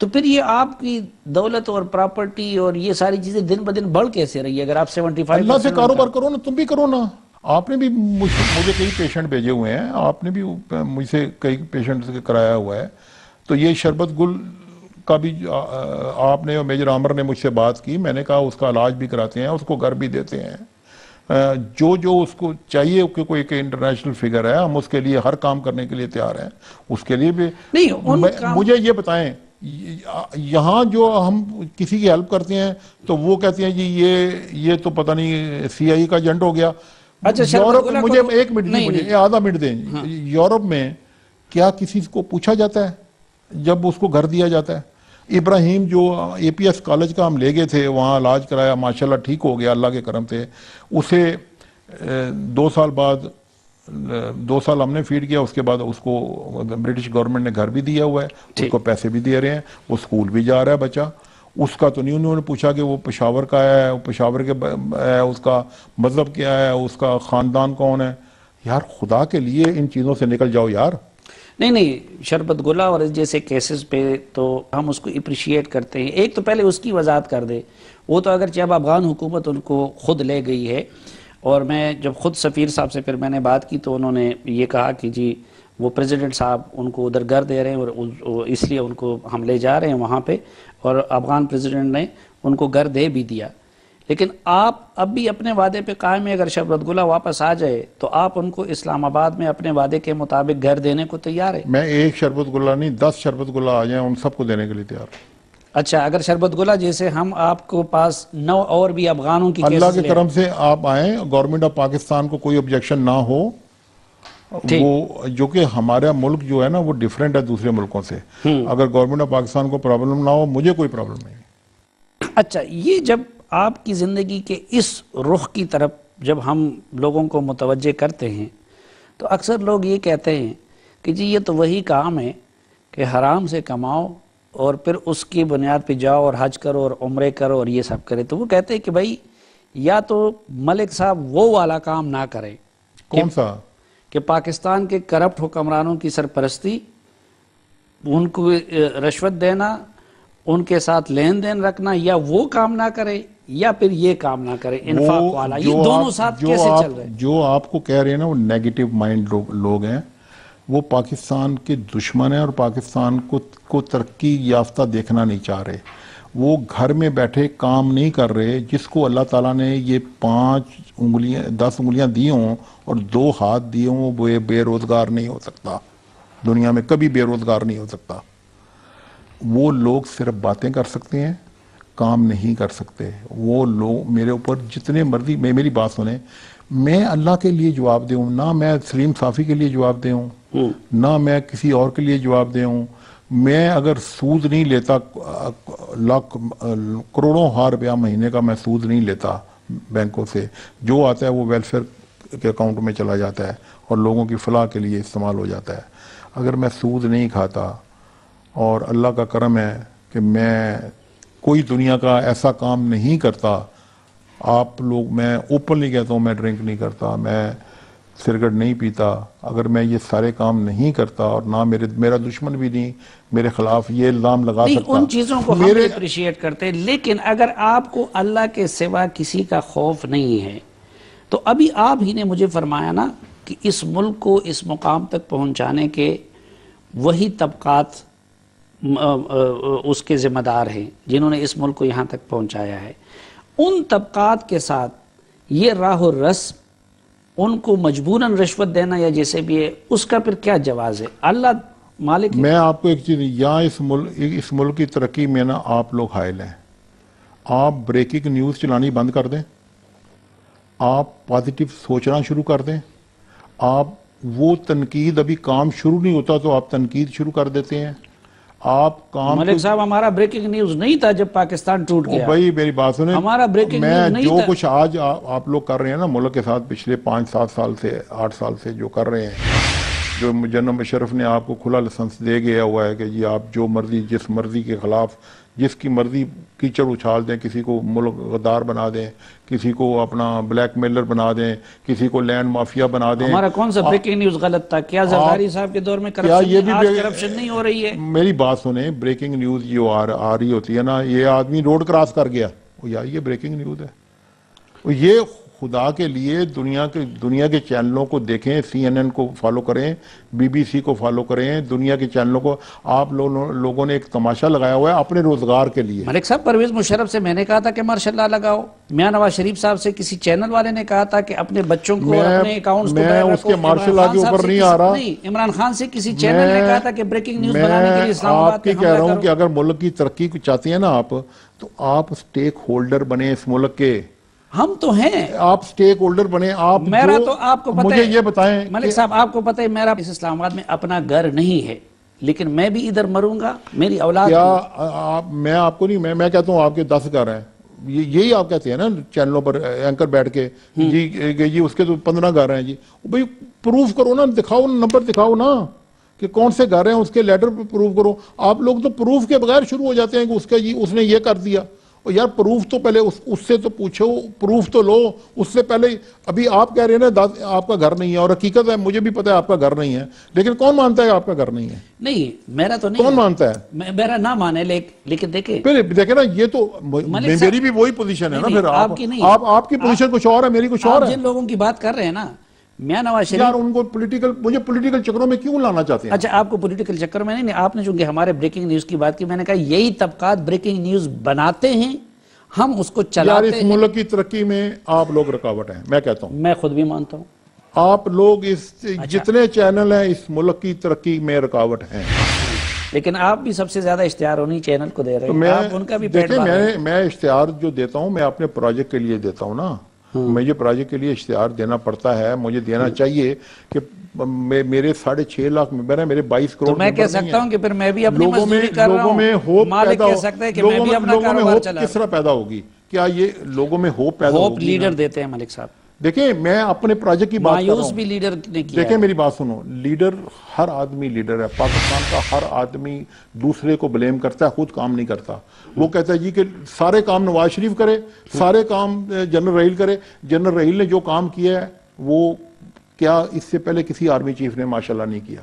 تو پھر یہ آپ کی دولت اور پراپرٹی اور یہ ساری چیزیں دن بدن بڑھ کیسے رہی ہے اگر آپ 75% اللہ سے کاروبار کرو نا، تم بھی کرو نا. آپ نے بھی مجھے کئی پیشنٹ بھیجے ہوئے ہیں، آپ نے بھی مجھ سے کئی پیشنٹ کرایا ہوا ہے. تو یہ شربت گل کا بھی آپ نے اور میجر عامر نے مجھ سے بات کی، میں نے کہا اس کا علاج بھی کراتے ہیں، اس کو گھر بھی دیتے ہیں. جو اس کو چاہیے کہ کوئی ایک انٹرنیشنل فگر ہے، ہم اس کے لیے ہر کام کرنے کے لیے تیار ہیں. اس کے لیے بھی مجھے یہ بتائیں، یہاں جو ہم کسی کی ہیلپ کرتے ہیں تو وہ کہتے ہیں جی یہ تو پتہ نہیں سی آئی کا ایجنٹ ہو گیا. یورپ، مجھے 1 منٹ دی، مجھے آدھا منٹ دیں. یورپ میں کیا کسی کو پوچھا جاتا ہے جب اس کو گھر دیا جاتا ہے؟ ابراہیم جو اے پی ایس کالج کا ہم لے گئے تھے، وہاں علاج کرایا، ماشاءاللہ ٹھیک ہو گیا اللہ کے کرم سے. اسے 2 سال بعد 2 سال ہم نے فیڈ کیا، اس کے بعد اس کو برٹش گورنمنٹ نے گھر بھی دیا ہوا ہے، اس کو پیسے بھی دے رہے ہیں، وہ اسکول بھی جا رہا ہے بچہ. اس کا تو نہیں انہوں نے پوچھا کہ وہ پشاور کا ہے، وہ پشاور کے ہے، اس کا مذہب کیا ہے، اس کا خاندان کون ہے. یار خدا کے لیے ان چیزوں سے نکل جاؤ یار. نہیں شربت گلہ اور جیسے کیسز پہ تو ہم اس کو اپریشیٹ کرتے ہیں. ایک تو پہلے اس کی وضاحت کر دے، وہ تو اگرچہ اب افغان حکومت ان کو خود لے گئی ہے، اور میں جب خود سفیر صاحب سے پھر میں نے بات کی تو انہوں نے یہ کہا کہ جی وہ پریزیڈنٹ صاحب ان کو ادھر گھر دے رہے ہیں اور اس لیے ان کو ہم لے جا رہے ہیں وہاں پہ، اور افغان پریزیڈنٹ نے ان کو گھر دے بھی دیا. لیکن آپ اب بھی اپنے وعدے پہ قائم ہیں؟ اگر شربت گلہ واپس آ جائے تو آپ ان کو اسلام آباد میں اپنے وعدے کے مطابق گھر دینے کو تیار ہے؟ میں 1 شربت گلہ نہیں، 10 شربت گلہ آ جائیں ان سب کو دینے کے لیے تیار ہوں. اچھا، اگر شربت گلہ جیسے ہم آپ کو پاس 9 اور بھی افغانوں کی اللہ کے کرم سے آپ آئیں، گورنمنٹ آف پاکستان کو کوئی objection نہ ہو. وہ جو کہ ہمارا ملک جو ہے نا وہ ڈیفرنٹ ہے دوسرے ملکوں سے. اگر گورنمنٹ آف پاکستان کو پرابلم نہ ہو، مجھے کوئی پرابلم نہیں. اچھا، یہ جب آپ کی زندگی کے اس رخ کی طرف جب ہم لوگوں کو متوجہ کرتے ہیں تو اکثر لوگ یہ کہتے ہیں کہ جی یہ تو وہی کام ہے کہ حرام سے کماؤ اور پھر اس کی بنیاد پہ جاؤ اور حج کرو اور عمرے کرو اور یہ سب کرے. تو وہ کہتے ہیں کہ بھائی یا تو ملک صاحب وہ والا کام نہ کرے. کون سا؟ کہ پاکستان کے کرپٹ حکمرانوں کی سرپرستی، ان کو رشوت دینا، ان کے ساتھ لین دین رکھنا، یا وہ کام نہ کرے یا پھر یہ کام نہ کرے انفاق والا. یہ دونوں ساتھ کیسے چل رہے ہیں؟ جو آپ کو کہہ رہے ہیں نا وہ نیگیٹو مائنڈ لوگ ہیں، وہ پاکستان کے دشمن ہیں اور پاکستان کو ترقی یافتہ دیکھنا نہیں چاہ رہے. وہ گھر میں بیٹھے کام نہیں کر رہے. جس کو اللہ تعالیٰ نے یہ 5 انگلیاں 10 انگلیاں دی ہوں اور 2 ہاتھ دیے ہوں، وہ بے روزگار نہیں ہو سکتا. دنیا میں کبھی بے روزگار نہیں ہو سکتا. وہ لوگ صرف باتیں کر سکتے ہیں، کام نہیں کر سکتے. وہ لوگ میرے اوپر جتنے مرضی، میری بات سنیں، میں اللہ کے لیے جواب دوں نہ میں سلیم صافی کے لیے جواب دوں. نہ میں کسی اور کے لیے جواب دہ ہوں. میں اگر سود نہیں لیتا، لاکھ کروڑوں ہزار روپیہ مہینے کا میں سود نہیں لیتا بینکوں سے، جو آتا ہے وہ ویلفیئر کے اکاؤنٹ میں چلا جاتا ہے اور لوگوں کی فلاح کے لیے استعمال ہو جاتا ہے. اگر میں سود نہیں کھاتا اور اللہ کا کرم ہے کہ میں کوئی دنیا کا ایسا کام نہیں کرتا، آپ لوگ، میں اوپنلی کہتا ہوں میں ڈرنک نہیں کرتا، میں سگریٹ نہیں پیتا، اگر میں یہ سارے کام نہیں کرتا اور نہ میرا دشمن بھی نہیں میرے خلاف یہ الزام لگا سکتا. ان چیزوں کو ہم اپریشیٹ کرتے، لیکن اگر آپ کو اللہ کے سوا کسی کا خوف نہیں ہے تو ابھی آپ ہی نے مجھے فرمایا نا کہ اس ملک کو اس مقام تک پہنچانے کے وہی طبقات اس کے ذمہ دار ہیں جنہوں نے اس ملک کو یہاں تک پہنچایا ہے. ان طبقات کے ساتھ یہ راہ و رسم ان کو مجبوراً رشوت دینا یا جیسے بھی ہے، اس کا پھر کیا جواز ہے؟ اللہ مالک. میں آپ کو ایک چیز، یہاں اس ملک کی ترقی میں نا آپ لوگ حائل ہیں. آپ بریکنگ نیوز چلانی بند کر دیں، آپ پازیٹیو سوچنا شروع کر دیں. آپ وہ تنقید، ابھی کام شروع نہیں ہوتا تو آپ تنقید شروع کر دیتے ہیں. آپ کام، ملک صاحب ہمارا بریکنگ نیوز نہیں تھا جب پاکستان ٹوٹ گیا. بھائی میری بات سنیں، ہمارا بریکنگ نیوز نہیں جو تھا. کچھ آج آپ لوگ کر رہے ہیں نا ملک کے ساتھ پچھلے 5-7 سال سے 8 سال سے جو کر رہے ہیں، جو جنرل مشرف نے آپ کو کھلا لائسنس دے گیا ہوا ہے کہ جی آپ جو مرضی جس مرضی کے خلاف جس کی مرضی کیچڑ اچھال دیں، کسی کو ملک غدار بنا دیں، کسی کو اپنا بلیک میلر بنا دیں، کسی کو لینڈ مافیا بنا دیں. ہمارا کون سا بریکنگ نیوز غلط تھا؟ کیا زرداری صاحب کے دور میں کرپشن نہیں ہو رہی ہے؟ میری بات سنیں، بریکنگ نیوز جو آ رہی ہوتی ہے نا، یہ آدمی روڈ کراس کر گیا، یار یہ بریکنگ نیوز ہے. یہ خدا کے لیے دنیا کے چینلوں کو دیکھیں، CNN کو فالو کریں، BBC کو فالو کریں، دنیا کے چینلوں کو. آپ لوگوں نے ایک تماشا لگایا ہوا ہے اپنے روزگار کے لیے. ملک صاحب، پرویز مشرف سے میں نے کہا تھا کہ ماشاء اللہ لگاؤ، میاں نواز شریف صاحب سے کسی چینل والے نے کہا تھا کہ اپنے بچوں کو اپنے اکاؤنٹس کو میں اس کے مارشل لا کے اوپر نہیں آ رہا. نہیں، عمران خان سے کسی چینل نے کہا تھا کہ بریکنگ نیوز بنانے کے لیے اسلام آباد پہ حملہ کرو. میں آپ کی کہہ رہا ہوں کہ اگر ملک کی ترقی کو چاہتی ہیں نا آپ، تو آپ سٹیک ہولڈر بنے اس ملک کے. ہم تو ہیں، آپ سٹیک ہولڈر بنے. آپ میرا تو آپ کو پتہ ہے، مجھے یہ بتائیں ملک صاحب آپ کو پتہ ہے میرا اس اسلام آباد میں اپنا گھر نہیں ہے، لیکن میں بھی ادھر مروں گا، میری اولاد کیا میں آپ کو نہیں، میں کہتا ہوں آپ کے 10 گھر ہیں، یہی آپ کہتے ہیں نا چینلوں پر اینکر بیٹھ کے جی اس کے تو 15 گھر ہیں. جی بھئی پروف کرو نا، دکھاؤ نمبر، دکھاؤ نا کہ کون سے گھر ہیں، اس کے لیٹر پہ پروف کرو. آپ لوگ تو پروف کے بغیر شروع ہو جاتے ہیں کہ اس نے یہ کر دیا. اور یار پروف تو پہلے اس سے تو پوچھو، پروف تو لو. اس سے پہلے ابھی آپ کہہ رہے ہیں نا آپ کا گھر نہیں ہے، اور حقیقت ہے مجھے بھی پتا ہے آپ کا گھر نہیں ہے، لیکن کون مانتا ہے آپ کا گھر نہیں ہے؟ نہیں، میرا تو نہیں. کون مانتا ہے؟ میرا نہ مانے، لیکن دیکھیں پھر دیکھیں نا، یہ تو میری بھی وہی پوزیشن ہے نا. پھر آپ کی پوزیشن کچھ اور ہے، میری کچھ اور ہے. جن لوگوں کی بات کر رہے ہیں نا میاں نواز شریف، یار ان کو مجھے پولیٹیکل چکروں میں کیوں لانا چاہتے ہیں؟ اچھا آپ کو پولیٹیکل چکر میں نہیں، آپ نے چونکہ ہمارے بریکنگ نیوز کی بات کی، میں نے کہا یہی طبقات بریکنگ نیوز بناتے ہیں، ہم اس کو چلاتے ہیں. اس ملک کی ترقی میں آپ لوگ رکاوٹ ہیں، میں کہتا ہوں. میں خود بھی مانتا ہوں. آپ لوگ جتنے چینل ہیں اس ملک کی ترقی میں رکاوٹ ہیں. لیکن آپ بھی سب سے زیادہ اشتہار انہی چینل کو دے رہے ہیں، آپ ان کا بھی پیٹ بھر رہے ہیں. میں اشتہار جو دیتا ہوں میں اپنے پروجیکٹ کے لیے دیتا ہوں نا. مجھے پروجیکٹ کے لیے اشتہار دینا پڑتا ہے، مجھے دینا چاہیے کہ میرے 6.5 لاکھ ممبر ہیں، میرے 22 کروڑ. تو میں کہہ سکتا ہوں کہ پھر میں بھی اپنی مزدوری کر رہا ہوں، مالک کہہ سکتا ہے کہ میں بھی اپنا کاروبار چلا رہا ہوں. کس طرح پیدا ہوگی؟ کیا یہ لوگوں میں ہوپ پیدا ہوگی؟ ہوپ لیڈر دیتے ہیں ملک صاحب. دیکھیں میں اپنے پروجیکٹ کی بات کر رہا ہوں. مایوس بھی لیڈر نے کیا. دیکھیں میری بات سنو، لیڈر ہر آدمی لیڈر ہے. پاکستان کا ہر آدمی دوسرے کو بلیم کرتا ہے، خود کام نہیں کرتا. وہ کہتا ہے جی کہ سارے کام نواز شریف کرے، سارے کام جنرل رحیل کرے. جنرل رحیل نے جو کام کیا ہے وہ کیا اس سے پہلے کسی آرمی چیف نے ماشاءاللہ نہیں کیا،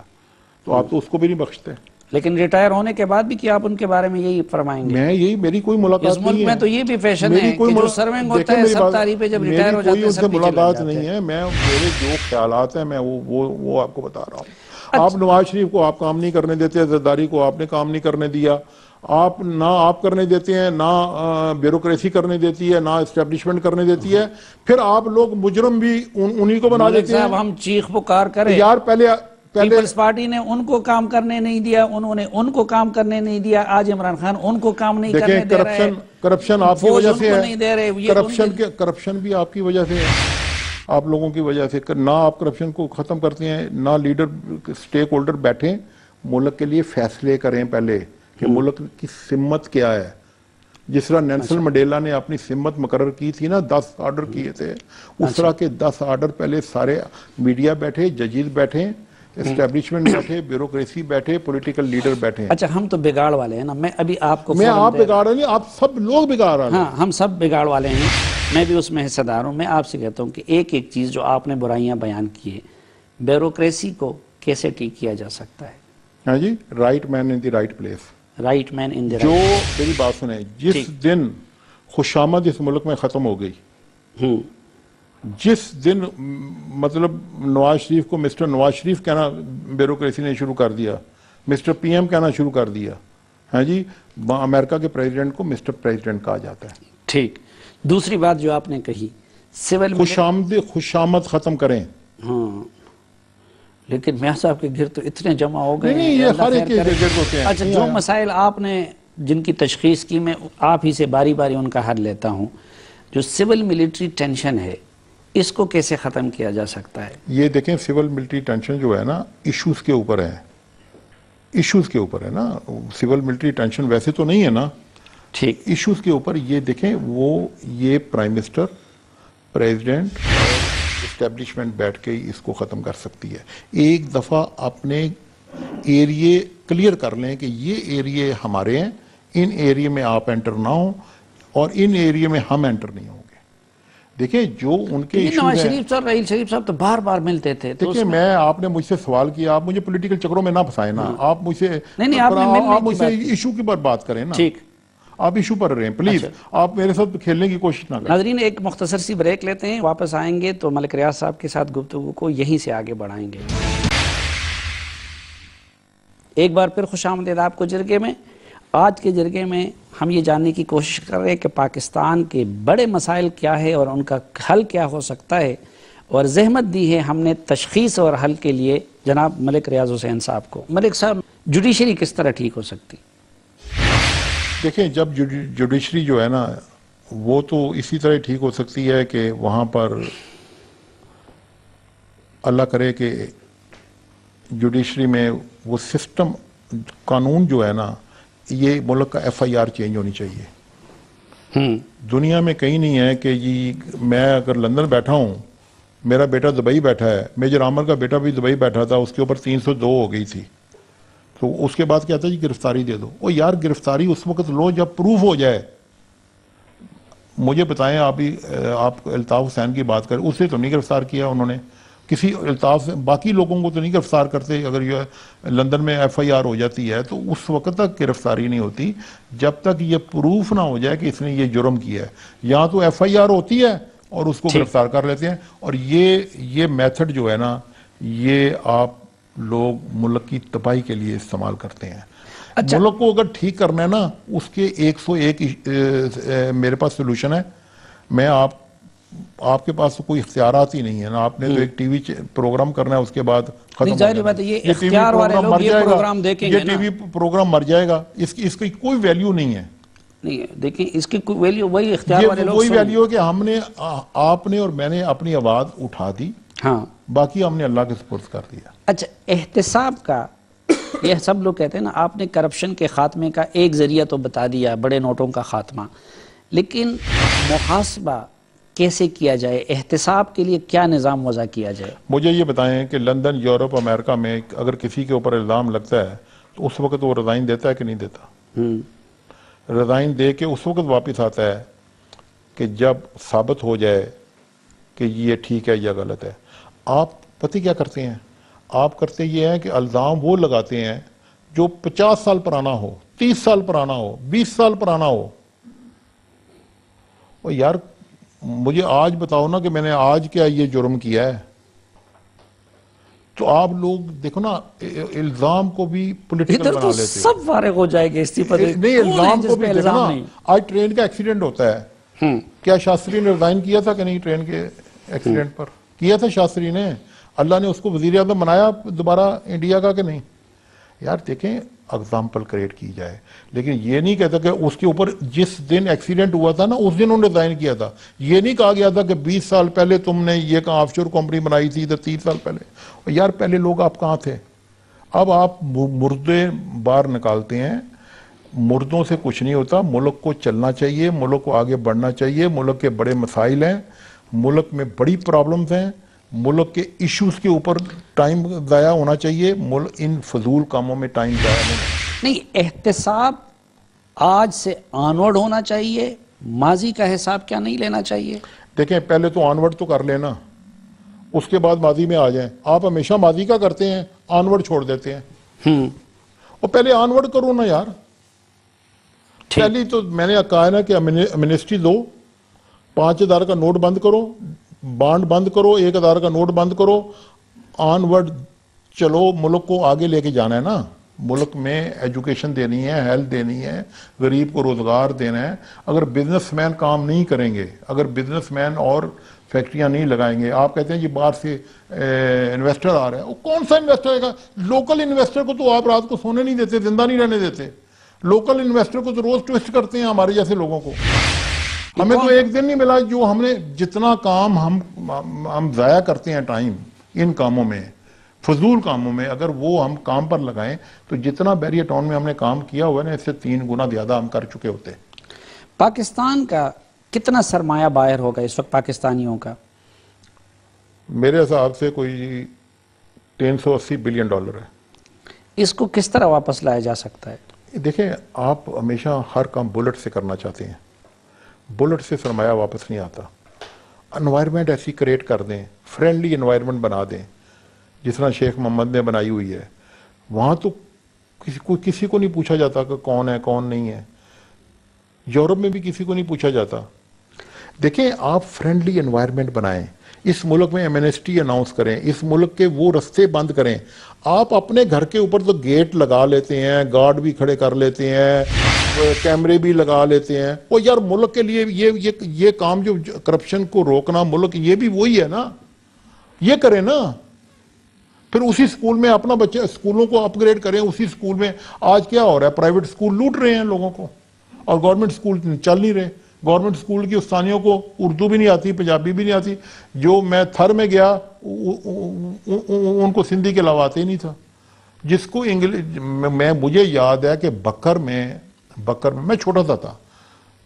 تو آپ تو اس کو بھی نہیں بخشتے. لیکن ریٹائر ہونے کے بعد بھی کیا آپ ان کے بارے میں یہی فرمائیں گے؟ میں میری کوئی ملاقات نہیں ہے. اس ملک میں تو یہ بھی فیشن ہے کہ جو سرونگ ہوتا ہے سب تعریفیں، جب ریٹائر ہو جاتے ہیں سب پیچھے لگ ملاقات جاتے ہیں. نہیں ہے. میرے جو خیالات ہیں میں وہ آپ کو بتا رہا ہوں. آپ نواز شریف کو آپ کام نہیں کرنے دیتے، زرداری کو آپ نے کام نہیں کرنے دیا. آپ نہ آپ کرنے دیتے ہیں، نہ بیوروکریسی کرنے دیتی ہے، نہ اسٹیبلشمنٹ کرنے دیتی ہے. پھر آپ لوگ مجرم بھی انہی کو بنا دیتے ہیں. ہم چیخ پکار کریں یار پہلے پیپلز پارٹی نے ان کو کام کرنے نہیں دیا، انہوں نے ان کو کام کرنے نہیں دیا. آج عمران خان ان کو کام نہیں کرنے دے رہے ہیں. کرپشن آپ کی وجہ سے نہیں دے رہے. ہے. کرپشن بھی آپ کی وجہ سے ہے. آپ لوگوں کی وجہ سے نہ آپ کرپشن کو ختم کرتے ہیں، نہ لیڈر سٹیک ہولڈر بیٹھیں ملک کے لیے فیصلے کریں پہلے کہ ملک کی سمت کیا ہے. جس طرح نیلسن منڈیلا نے اپنی سمت مقرر کی تھی نا، 10 آرڈر کیے تھے، اس طرح کے 10 آرڈر پہلے سارے میڈیا بیٹھے، ججز بیٹھے، اسٹیبلشمنٹ بیٹھے، بیوروکریسی بیٹھے، پولیٹیکل لیڈر بیٹھے. اچھا ہم تو بگاڑ والے ہیں نا، میں ابھی آپ کو میں آپ بگاڑ رہے ہیں، آپ سب لوگ بگاڑ رہے ہیں. ہاں ہم سب بگاڑ والے ہیں، میں بھی اس میں حصہ دار ہوں. میں آپ سے کہتا ہوں کہ ایک ایک چیز جو آپ نے برائیاں بیان کی ہے، بیوروکریسی کو کیسے ٹھیک کیا جا سکتا ہے؟ ہاں جی، right man in the right place. Right man in the جو میری بات سنیں، جس دن خوشامد اس ملک میں ختم ہو گئی، جس دن مطلب نواز شریف کو مسٹر نواز شریف کہنا بیوروکریسی نے شروع کر دیا، مسٹر پی ایم کہنا شروع کر دیا. ہاں جی، امریکہ کے پریزیڈنٹ کو مسٹر پریزیڈنٹ کہا جاتا ہے. ٹھیک. دوسری بات جو آپ نے کہی، سول خوشامد ختم کریں. ہاں لیکن میاں صاحب کے گھر تو اتنے جمع ہو گئے نہیں، یہ ہر ایک کے گرد ہوتے ہیں. اچھا، جو مسائل آپ نے جن کی تشخیص کی، میں آپ ہی سے باری باری ان کا حل لیتا ہوں. جو سول ملٹری ٹینشن ہے، اس کو کیسے ختم کیا جا سکتا ہے؟ یہ دیکھیں، سول ملٹری ٹینشن جو ہے نا، ایشوز کے اوپر ہے، ایشوز کے اوپر ہے نا. سول ملٹری ٹینشن ویسے تو نہیں ہے نا، ٹھیک. ایشوز کے اوپر. یہ دیکھیں، یہ پرائم منسٹر، پریزیڈنٹ اور اسٹیبلشمنٹ بیٹھ کے اس کو ختم کر سکتی ہے. ایک دفعہ اپنے ایریے کلیئر کر لیں کہ یہ ایریے ہمارے ہیں، ان ایریے میں آپ انٹر نہ ہوں اور ان ایریے میں ہم انٹر نہیں ہوں گے. دیکھیں جو ان کے نواز شریف صاحب، راحیل شریف صاحب تو بار بار ملتے تھے. دیکھیں، آپ نے مجھ سے سوال کیا، آپ مجھے پولیٹیکل چکروں میں نہ پھنسائیں نا. آپ مجھ سے ایشو کی بات کریں نا. ٹھیک، آپ ایشو پر رہے ہیں پلیز. آپ میرے ساتھ کھیلنے کی کوشش نہ کریں. ناظرین ایک مختصر سی بریک لیتے ہیں، واپس آئیں گے تو ملک ریاض صاحب کے ساتھ گفتگو کو یہیں سے آگے بڑھائیں گے. ایک بار پھر خوش آمدید آپ کو جرگے میں. آج کے جرگے میں ہم یہ جاننے کی کوشش کر رہے ہیں کہ پاکستان کے بڑے مسائل کیا ہے اور ان کا حل کیا ہو سکتا ہے، اور زحمت دی ہے ہم نے تشخیص اور حل کے لیے جناب ملک ریاض حسین صاحب کو. ملک صاحب، جوڈیشری کس طرح ٹھیک ہو سکتی؟ دیکھیں، جب جوڈیشری جو ہے نا، وہ تو اسی طرح ٹھیک ہو سکتی ہے کہ وہاں پر اللہ کرے کہ جوڈیشری میں وہ سسٹم، قانون جو ہے نا، یہ ملک کا ایف آئی آر چینج ہونی چاہیے. دنیا میں کہیں نہیں ہے کہ جی میں اگر لندن بیٹھا ہوں، میرا بیٹا دبئی بیٹھا ہے، میجر عامر کا بیٹا بھی دبئی بیٹھا تھا، اس کے اوپر 302 ہو گئی تھی، تو اس کے بعد کیا تھا جی گرفتاری دے دو. او یار، گرفتاری اس وقت لو جب پروف ہو جائے. مجھے بتائیں، آپ الطاف حسین کی بات کریں، اسے تو نہیں گرفتار کیا انہوں نے. کسی الطاف باقی لوگوں کو تو نہیں گرفتار کرتے. اگر یہ لندن میں ایف آئی آر ہو جاتی ہے تو اس وقت تک گرفتاری نہیں ہوتی جب تک یہ پروف نہ ہو جائے کہ اس نے یہ جرم کیا ہے. یہاں تو ایف آئی آر ہوتی ہے اور اس کو گرفتار کر لیتے ہیں. اور یہ میتھڈ جو ہے نا، یہ آپ لوگ ملک کی تباہی کے لیے استعمال کرتے ہیں. ملک کو اگر ٹھیک کرنا ہے نا، اس کے 101 میرے پاس سلوشن ہے. میں آپ کے پاس تو کوئی اختیارات ہی نہیں ہے نا. آپ نے تو ایک ٹی وی پروگرام کرنا ہے، اس کے بعد ختم. ظاہر بات ہے، یہ اختیار والے لوگ یہ پروگرام دیکھیں گے، یہ ٹی وی پروگرام مر جائے گا. اس کی کوئی ویلیو نہیں ہے. نہیں دیکھیں، اس کی کوئی ویلیو، وہی اختیار والے لوگ. وہی ویلیو ہے کہ آپ نے اور میں نے اپنی آواز اٹھا دی، ہاں، باقی ہم نے اللہ کے سپرد کر دیا. اچھا، احتساب کا یہ سب لوگ کہتے ہیں نا، آپ نے کرپشن کے خاتمے کا ایک ذریعہ تو بتا دیا، بڑے نوٹوں کا خاتمہ، لیکن محاسبہ کیسے کیا جائے؟ احتساب کے لیے کیا نظام وضع کیا جائے؟ مجھے یہ بتائیں کہ لندن، یورپ، امریکہ میں اگر کسی کے اوپر الزام لگتا ہے تو اس وقت وہ ریزائن دیتا ہے کہ نہیں دیتا؟ ریزائن دے کے اس وقت واپس آتا ہے کہ جب ثابت ہو جائے کہ یہ ٹھیک ہے یا غلط ہے. آپ پتہ کیا کرتے ہیں؟ آپ کرتے یہ ہیں کہ الزام وہ لگاتے ہیں جو 50 سال پرانا ہو، 30 سال پرانا ہو، 20 سال پرانا ہو. اور یار مجھے آج بتاؤ نا کہ میں نے آج کیا یہ جرم کیا ہے. تو آپ لوگ دیکھو نا، الزام کو بھی پولیٹیکل بنا لیتے ہیں. سب فارغ ہو جائے گے اس پر. نہیں، الزام کو بھی دیکھو نا. آج ٹرین کا ایکسیڈنٹ ہوتا ہے، کیا شاستری نے ریزائن کیا تھا کہ نہیں؟ ٹرین کے ایکسیڈنٹ پر کیا تھا شاستری نے. اللہ نے اس کو وزیر اعظم بنایا دوبارہ انڈیا کا کہ نہیں؟ یار دیکھیں، اگزامپل کریٹ کی جائے. لیکن یہ نہیں کہتا کہ اس کے اوپر جس دن ایکسیڈنٹ ہوا تھا نا اس دن انہوں نے ڈیزائن کیا تھا. یہ نہیں کہا گیا تھا کہ 20 سال پہلے تم نے یہ کہاں آف شور کمپنی بنائی تھی تو 30 سال پہلے. یار پہلے لوگ آپ کہاں تھے؟ اب آپ مردے باہر نکالتے ہیں. مردوں سے کچھ نہیں ہوتا. ملک کو چلنا چاہیے, ملک کو آگے بڑھنا چاہیے. ملک کے بڑے مسائل ہیں, ملک میں بڑی پرابلمز ہیں, ملک کے ایشوز کے اوپر ٹائم ضائع ہونا چاہیے. ملک ان فضول کاموں میں ٹائم ضائع نہیں. احتساب آج سے آنورڈ ہونا چاہیے, ماضی کا حساب کیا نہیں لینا چاہیے؟ دیکھیں پہلے تو آنورڈ تو کر لینا, اس کے بعد ماضی میں آ جائیں. آپ ہمیشہ ماضی کا کرتے ہیں, آنورڈ چھوڑ دیتے ہیں. اور پہلے آنورڈ کرو نا یار. پہلی تو میں نے کہا ہے نا کہ امنسٹی دو, 5,000 کا نوٹ بند کرو, بانڈ بند کرو, 1,000 کا نوٹ بند کرو, آنورڈ چلو. ملک کو آگے لے کے جانا ہے نا. ملک میں ایجوکیشن دینی ہے, ہیلتھ دینی ہے, غریب کو روزگار دینا ہے. اگر بزنس مین کام نہیں کریں گے, اگر بزنس مین اور فیکٹریاں نہیں لگائیں گے, آپ کہتے ہیں جی باہر سے انویسٹر آ رہا ہے, وہ کون سا انویسٹر آئے گا؟ لوکل انویسٹر کو تو آپ رات کو سونے نہیں دیتے, زندہ نہیں رہنے دیتے. لوکل انویسٹر کو تو روز ٹویسٹ کرتے ہیں ہمارے جیسے لوگوں کو. ہمیں تو ایک دن نہیں ملا جو ہم نے جتنا کام ہم ضائع کرتے ہیں ٹائم ان کاموں میں, فضول کاموں میں, اگر وہ ہم کام پر لگائیں تو جتنا بیریئر ٹاؤن میں ہم نے کام کیا ہوا ہے نا, اس سے 3 گنا زیادہ ہم کر چکے ہوتے. پاکستان کا کتنا سرمایہ باہر ہوگا اس وقت پاکستانیوں کا؟ میرے حساب سے کوئی $380 بلین ہے. اس کو کس طرح واپس لایا جا سکتا ہے؟ دیکھیں آپ ہمیشہ ہر کام بلٹ سے کرنا چاہتے ہیں. بلٹ سے سرمایہ واپس نہیں آتا. انوائرمنٹ ایسی کریٹ کر دیں, فرینڈلی انوائرمنٹ بنا دیں جس طرح شیخ محمد نے بنائی ہوئی ہے. وہاں تو کسی کو نہیں پوچھا جاتا کہ کون ہے کون نہیں ہے. یورپ میں بھی کسی کو نہیں پوچھا جاتا. دیکھیں آپ فرینڈلی انوائرمنٹ بنائیں, اس ملک میں ایمنسٹی اناؤنس کریں, اس ملک کے وہ رستے بند کریں. آپ اپنے گھر کے اوپر تو گیٹ لگا لیتے ہیں, گارڈ بھی کھڑے کر لیتے ہیں, کیمرے بھی لگا لیتے ہیں. وہ یار ملک کے لیے یہ کام جو کرپشن کو روکنا, ملک یہ بھی وہی ہے نا, یہ کریں نا. پھر اسی سکول میں اپنا بچے سکولوں کو اپ گریڈ کریں. اسی سکول میں آج کیا ہو رہا ہے, پرائیویٹ سکول لوٹ رہے ہیں لوگوں کو اور گورنمنٹ سکول چل نہیں رہے. گورنمنٹ سکول کی استانیوں کو اردو بھی نہیں آتی, پنجابی بھی نہیں آتی. جو میں تھر میں گیا ان کو سندھی کے علاوہ آتے ہی نہیں تھا. جس کو انگلش مجھے یاد ہے کہ بکر میں میں چھوٹا سا تھا,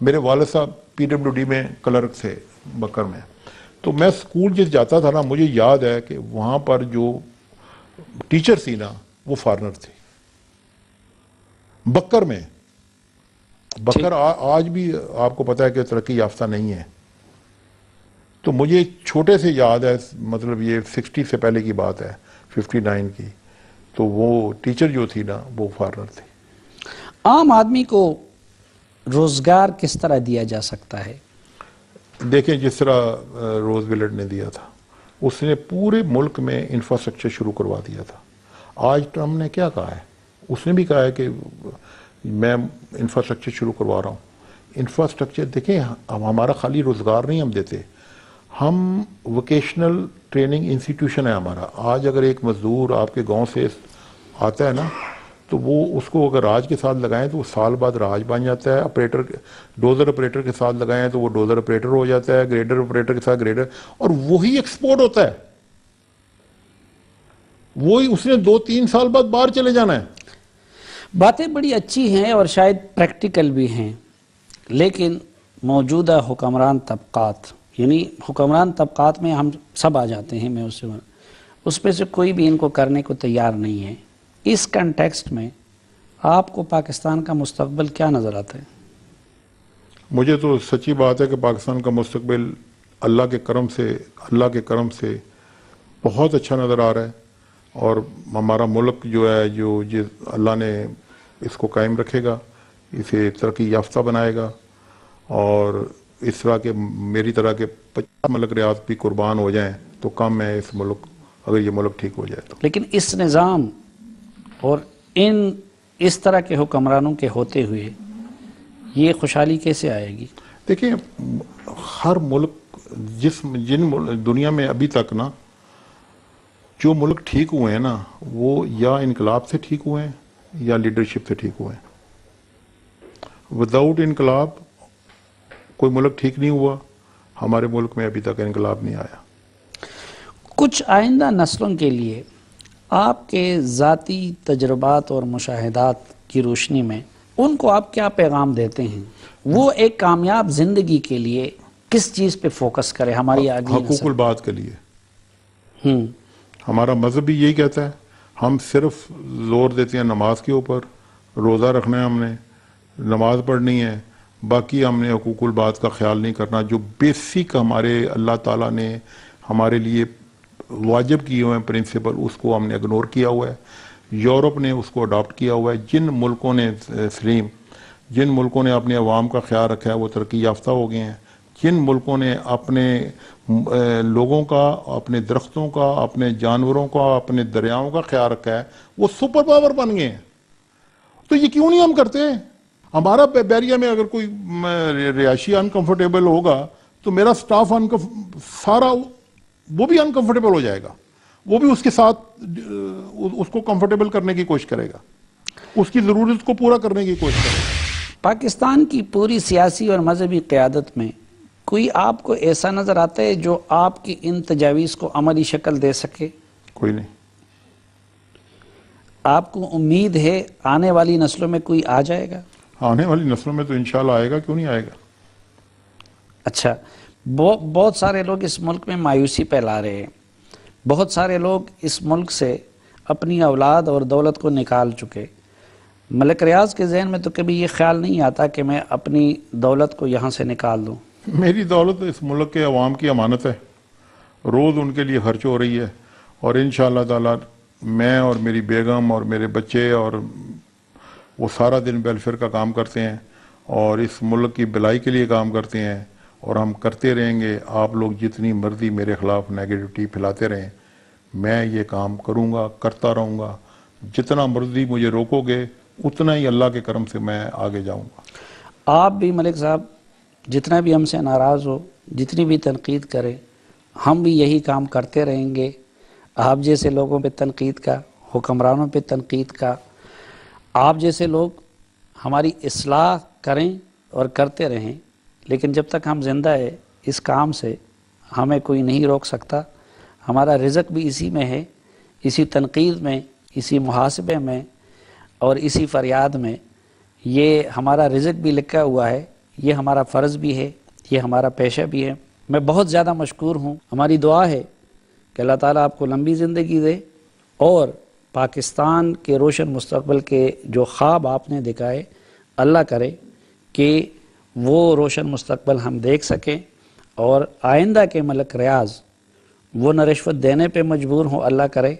میرے والد صاحب PWD میں کلرک تھے بکر میں. تو میں سکول جس جاتا تھا نا, مجھے یاد ہے کہ وہاں پر جو ٹیچر تھی نا وہ فارنر تھی بکر میں. بکر آج بھی آپ کو پتا ہے کہ ترقی یافتہ نہیں ہے. تو مجھے چھوٹے سے یاد ہے, مطلب یہ 60 سے پہلے کی بات ہے, 59 کی. تو وہ ٹیچر جو تھی نا وہ فارنر تھی. عام آدمی کو روزگار کس طرح دیا جا سکتا ہے؟ دیکھیں جس طرح روز ویلٹ نے دیا تھا, اس نے پورے ملک میں انفراسٹرکچر شروع کروا دیا تھا. آج ٹرمپ نے کیا کہا ہے؟ اس نے بھی کہا ہے کہ میں انفراسٹرکچر شروع کروا رہا ہوں. انفراسٹرکچر دیکھیں, ہمارا خالی روزگار نہیں ہم دیتے, ہم ووکیشنل ٹریننگ انسٹیٹیوشن ہے ہمارا. آج اگر ایک مزدور آپ کے گاؤں سے آتا ہے نا, تو وہ اس کو اگر راج کے ساتھ لگائیں تو وہ سال بعد راج بن جاتا ہے. آپریٹر ڈوزر آپریٹر کے ساتھ لگائیں تو وہ ڈوزر آپریٹر ہو جاتا ہے, گریڈر آپریٹر کے ساتھ گریڈر, اور وہی ایکسپورٹ ہوتا ہے. وہی اس نے 2-3 سال بعد باہر چلے جانا ہے. باتیں بڑی اچھی ہیں اور شاید پریکٹیکل بھی ہیں, لیکن موجودہ حکمران طبقات, یعنی حکمران طبقات میں ہم سب آ جاتے ہیں, میں اس میں سے کوئی بھی ان کو کرنے کو تیار نہیں ہے. اس کنٹیکسٹ میں آپ کو پاکستان کا مستقبل کیا نظر آتا ہے؟ مجھے تو سچی بات ہے کہ پاکستان کا مستقبل اللہ کے کرم سے بہت اچھا نظر آ رہا ہے. اور ہمارا ملک جو ہے جو اللہ نے اس کو قائم رکھے گا, اسے ترقی یافتہ بنائے گا. اور اس طرح کے میری طرح کے 50 ملک ریاض بھی قربان ہو جائیں تو کم ہے اس ملک, اگر یہ ملک ٹھیک ہو جائے تو. لیکن اس نظام اور اس طرح کے حکمرانوں کے ہوتے ہوئے یہ خوشحالی کیسے آئے گی؟ دیکھیں ہر ملک جن دنیا میں ابھی تک نا جو ملک ٹھیک ہوئے ہیں نا, وہ یا انقلاب سے ٹھیک ہوئے ہیں یا لیڈرشپ سے ٹھیک ہوئے ہیں۔ وداؤٹ انقلاب کوئی ملک ٹھیک نہیں ہوا، ہمارے ملک میں ابھی تک انقلاب نہیں آیا۔ کچھ آئندہ نسلوں کے لیے آپ کے ذاتی تجربات اور مشاہدات کی روشنی میں ان کو آپ کیا پیغام دیتے ہیں؟ وہ ایک کامیاب زندگی کے لیے کس چیز پہ فوکس کرے ہماری اگلی حقوق نسل؟ البات کے لیے ہمارا مذہب بھی یہی کہتا ہے، ہم صرف زور دیتے ہیں نماز کے اوپر، روزہ رکھنا ہے ہم نے، نماز پڑھنی ہے، باقی ہم نے حقوق البات کا خیال نہیں کرنا۔ جو بیسک ہمارے اللہ تعالیٰ نے ہمارے لیے واجب کیے ہوئے ہیں پرنسپل، اس کو ہم نے اگنور کیا ہوا ہے۔ یورپ نے اس کو اڈاپٹ کیا ہوا ہے۔ جن ملکوں نے جن ملکوں نے اپنے عوام کا خیال رکھا ہے وہ ترقی یافتہ ہو گئے ہیں۔ جن ملکوں نے اپنے لوگوں کا، اپنے درختوں کا، اپنے جانوروں کا، اپنے دریاؤں کا خیال رکھا ہے وہ سپر پاور بن گئے ہیں۔ تو یہ کیوں نہیں ہم کرتے؟ ہمارا بیریا میں اگر کوئی رہائشی انکمفرٹیبل ہوگا تو میرا سٹاف سارا وہ بھی انکمفرٹیبل ہو جائے گا، وہ بھی اس کے ساتھ اس کو کمفرٹیبل کرنے کی کوشش کرے گا، اس کی ضرورت کو پورا کرنے کی کوشش کرے گا۔ پاکستان کی پوری سیاسی اور مذہبی قیادت میں کوئی آپ کو ایسا نظر آتا ہے جو آپ کی ان تجاویز کو عملی شکل دے سکے؟ کوئی نہیں۔ آپ کو امید ہے آنے والی نسلوں میں کوئی آ جائے گا؟ آنے والی نسلوں میں تو انشاءاللہ آئے گا، کیوں نہیں آئے گا؟ اچھا، بہت سارے لوگ اس ملک میں مایوسی پھیلا رہے ہیں، بہت سارے لوگ اس ملک سے اپنی اولاد اور دولت کو نکال چکے۔ ملک ریاض کے ذہن میں تو کبھی یہ خیال نہیں آتا کہ میں اپنی دولت کو یہاں سے نکال دوں؟ میری دولت اس ملک کے عوام کی امانت ہے، روز ان کے لیے خرچ ہو رہی ہے، اور انشاءاللہ تعالی میں اور میری بیگم اور میرے بچے اور وہ سارا دن ویلفیئر کا کام کرتے ہیں اور اس ملک کی بھلائی کے لیے کام کرتے ہیں، اور ہم کرتے رہیں گے۔ آپ لوگ جتنی مرضی میرے خلاف نیگیٹیوٹی پھیلاتے رہیں، میں یہ کام کروں گا، کرتا رہوں گا۔ جتنا مرضی مجھے روکو گے اتنا ہی اللہ کے کرم سے میں آگے جاؤں گا۔ آپ بھی ملک صاحب جتنا بھی ہم سے ناراض ہو، جتنی بھی تنقید کریں، ہم بھی یہی کام کرتے رہیں گے۔ آپ جیسے لوگوں پہ تنقید کا، حکمرانوں پہ تنقید کا، آپ جیسے لوگ ہماری اصلاح کریں اور کرتے رہیں، لیکن جب تک ہم زندہ ہے اس کام سے ہمیں کوئی نہیں روک سکتا۔ ہمارا رزق بھی اسی میں ہے، اسی تنقید میں، اسی محاسبے میں اور اسی فریاد میں۔ یہ ہمارا رزق بھی لکھا ہوا ہے، یہ ہمارا فرض بھی ہے، یہ ہمارا پیشہ بھی ہے۔ میں بہت زیادہ مشکور ہوں۔ ہماری دعا ہے کہ اللہ تعالیٰ آپ کو لمبی زندگی دے اور پاکستان کے روشن مستقبل کے جو خواب آپ نے دکھائے، اللہ کرے کہ وہ روشن مستقبل ہم دیکھ سکیں، اور آئندہ کے ملک ریاض وہ نہ رشوت دینے پہ مجبور ہوں، اللہ کرے،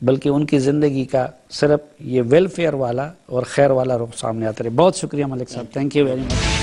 بلکہ ان کی زندگی کا صرف یہ ویلفیئر والا اور خیر والا رخ سامنے آتا رہے۔ بہت شکریہ ملک صاحب، تھینک یو ویری مچ۔